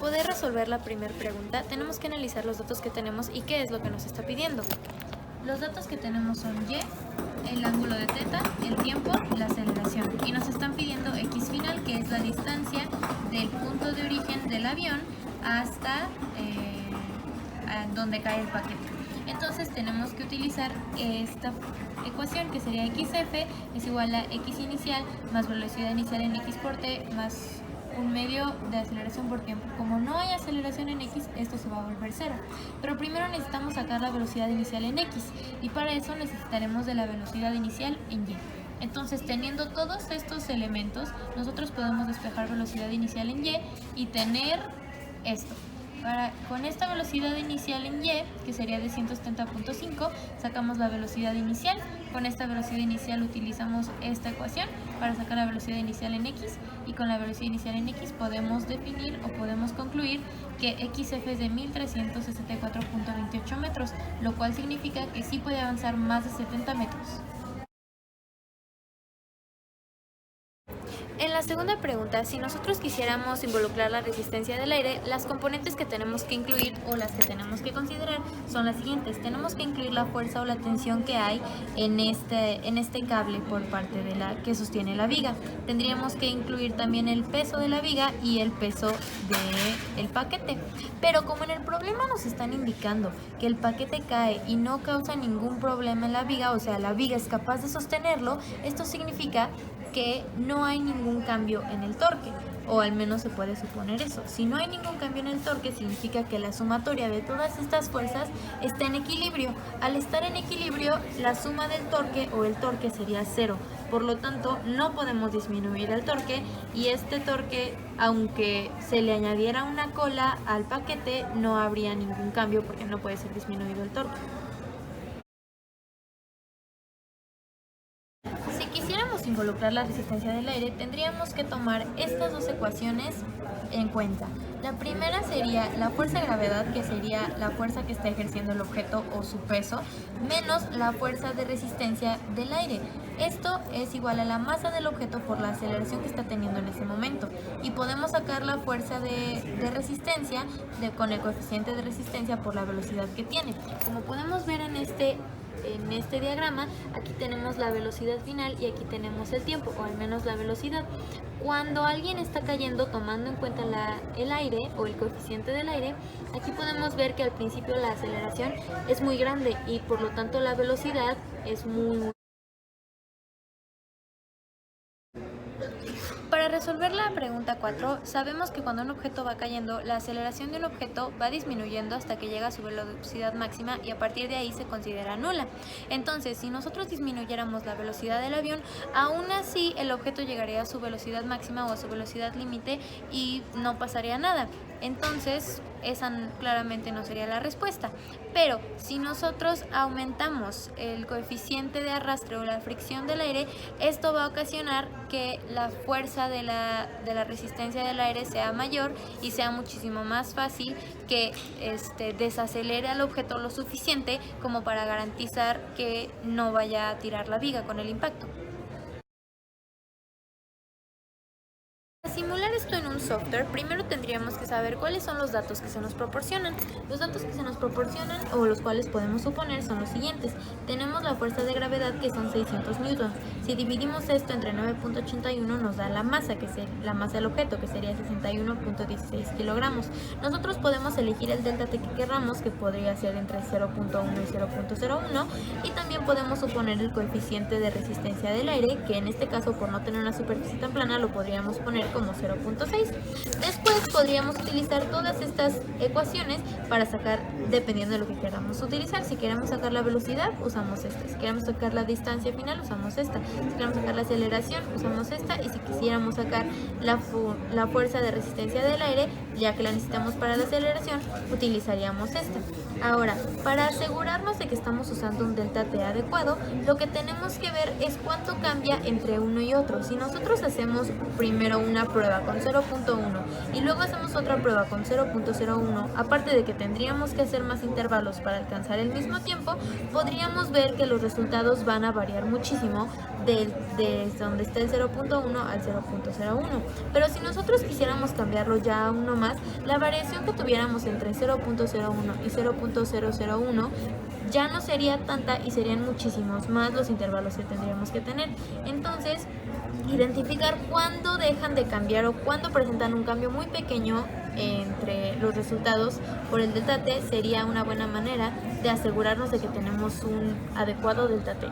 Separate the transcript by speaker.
Speaker 1: poder resolver la primera pregunta, tenemos que analizar los datos que tenemos y qué es lo que nos está pidiendo. Los datos que tenemos son y, el ángulo de θ, el tiempo, la aceleración. Y nos están pidiendo x final, que es la distancia del punto de origen del avión hasta donde cae el paquete. Entonces tenemos que utilizar esta ecuación, que sería xf es igual a x inicial más velocidad inicial en x por t más un medio de aceleración por tiempo. Como no hay aceleración en x, esto se va a volver cero. Pero primero necesitamos sacar la velocidad inicial en x, y para eso necesitaremos de la velocidad inicial en y. Entonces, teniendo todos estos elementos, nosotros podemos despejar velocidad inicial en y y tener esto. Con esta velocidad inicial en y, que sería de 170.5, sacamos la velocidad inicial. Con esta velocidad inicial utilizamos esta ecuación para sacar la velocidad inicial en x, y con la velocidad inicial en x podemos definir o podemos concluir que xf es de 1364.28 metros, lo cual significa que sí puede avanzar más de 70 metros. En la segunda pregunta, si nosotros quisiéramos involucrar la resistencia del aire, las componentes que tenemos que incluir o las que tenemos que considerar son las siguientes. Tenemos que incluir la fuerza o la tensión que hay en este cable por parte de la que sostiene la viga. Tendríamos que incluir también el peso de la viga y el peso del paquete. Pero como en el problema nos están indicando que el paquete cae y no causa ningún problema en la viga, o sea, la viga es capaz de sostenerlo, esto significa que no hay ningún cambio en el torque, o al menos se puede suponer eso. Si no hay ningún cambio en el torque, significa que la sumatoria de todas estas fuerzas está en equilibrio. Al estar en equilibrio, la suma del torque o el torque sería cero. Por lo tanto, no podemos disminuir el torque, y este torque, aunque se le añadiera una cola al paquete, no habría ningún cambio porque no puede ser disminuido el torque. Involucrar la resistencia del aire, tendríamos que tomar estas dos ecuaciones en cuenta. La primera sería la fuerza de gravedad, que sería la fuerza que está ejerciendo el objeto o su peso, menos la fuerza de resistencia del aire. Esto es igual a la masa del objeto por la aceleración que está teniendo en ese momento. Y podemos sacar la fuerza de resistencia con el coeficiente de resistencia por la velocidad que tiene. Como podemos ver en este diagrama, aquí tenemos la velocidad final y aquí tenemos el tiempo, o al menos la velocidad. Cuando alguien está cayendo, tomando en cuenta el aire o el coeficiente del aire, aquí podemos ver que al principio la aceleración es muy grande y por lo tanto la velocidad es muy. Para resolver la pregunta 4, sabemos que cuando un objeto va cayendo, la aceleración de un objeto va disminuyendo hasta que llega a su velocidad máxima, y a partir de ahí se considera nula. Entonces, si nosotros disminuyéramos la velocidad del avión, aún así el objeto llegaría a su velocidad máxima o a su velocidad límite y no pasaría nada. Entonces, esa claramente no sería la respuesta. Pero si nosotros aumentamos el coeficiente de arrastre o la fricción del aire, esto va a ocasionar que la fuerza de la resistencia del aire sea mayor y sea muchísimo más fácil que desacelere al objeto lo suficiente como para garantizar que no vaya a tirar la viga con el impacto. Para simular esto en un software, primero tendríamos que saber cuáles son los datos que se nos proporcionan. Los datos que se nos proporcionan, o los cuales podemos suponer, son los siguientes. Tenemos la fuerza de gravedad, que son 600 newtons. Si dividimos esto entre 9.81 nos da la masa, la masa del objeto, que sería 61.16 kilogramos. Nosotros podemos elegir el delta T que queramos, que podría ser entre 0.1 y 0.01, y también podemos suponer el coeficiente de resistencia del aire, que en este caso, por no tener una superficie tan plana, lo podríamos poner como 0.6. Después podríamos utilizar todas estas ecuaciones para sacar, dependiendo de lo que queramos utilizar. Si queremos sacar la velocidad, usamos esta. Si queremos sacar la distancia final, usamos esta. Si queremos sacar la aceleración, usamos esta. Y si quisiéramos sacar la fuerza de resistencia del aire, ya que la necesitamos para la aceleración, utilizaríamos esta. Ahora, para asegurarnos de que estamos usando un delta T adecuado, lo que tenemos que ver es cuánto cambia entre uno y otro. Si nosotros hacemos primero una prueba con 0.1 0.1 y luego hacemos otra prueba con 0.01, aparte de que tendríamos que hacer más intervalos para alcanzar el mismo tiempo, podríamos ver que los resultados van a variar muchísimo desde donde está el 0.1 al 0.01. Pero si nosotros quisiéramos cambiarlo ya a uno más, la variación que tuviéramos entre 0.01 y 0.001 ya no sería tanta y serían muchísimos más los intervalos que tendríamos que tener. Entonces, identificar cuándo dejan de cambiar o cuándo presentan un cambio muy pequeño entre los resultados por el delta t sería una buena manera de asegurarnos de que tenemos un adecuado delta t.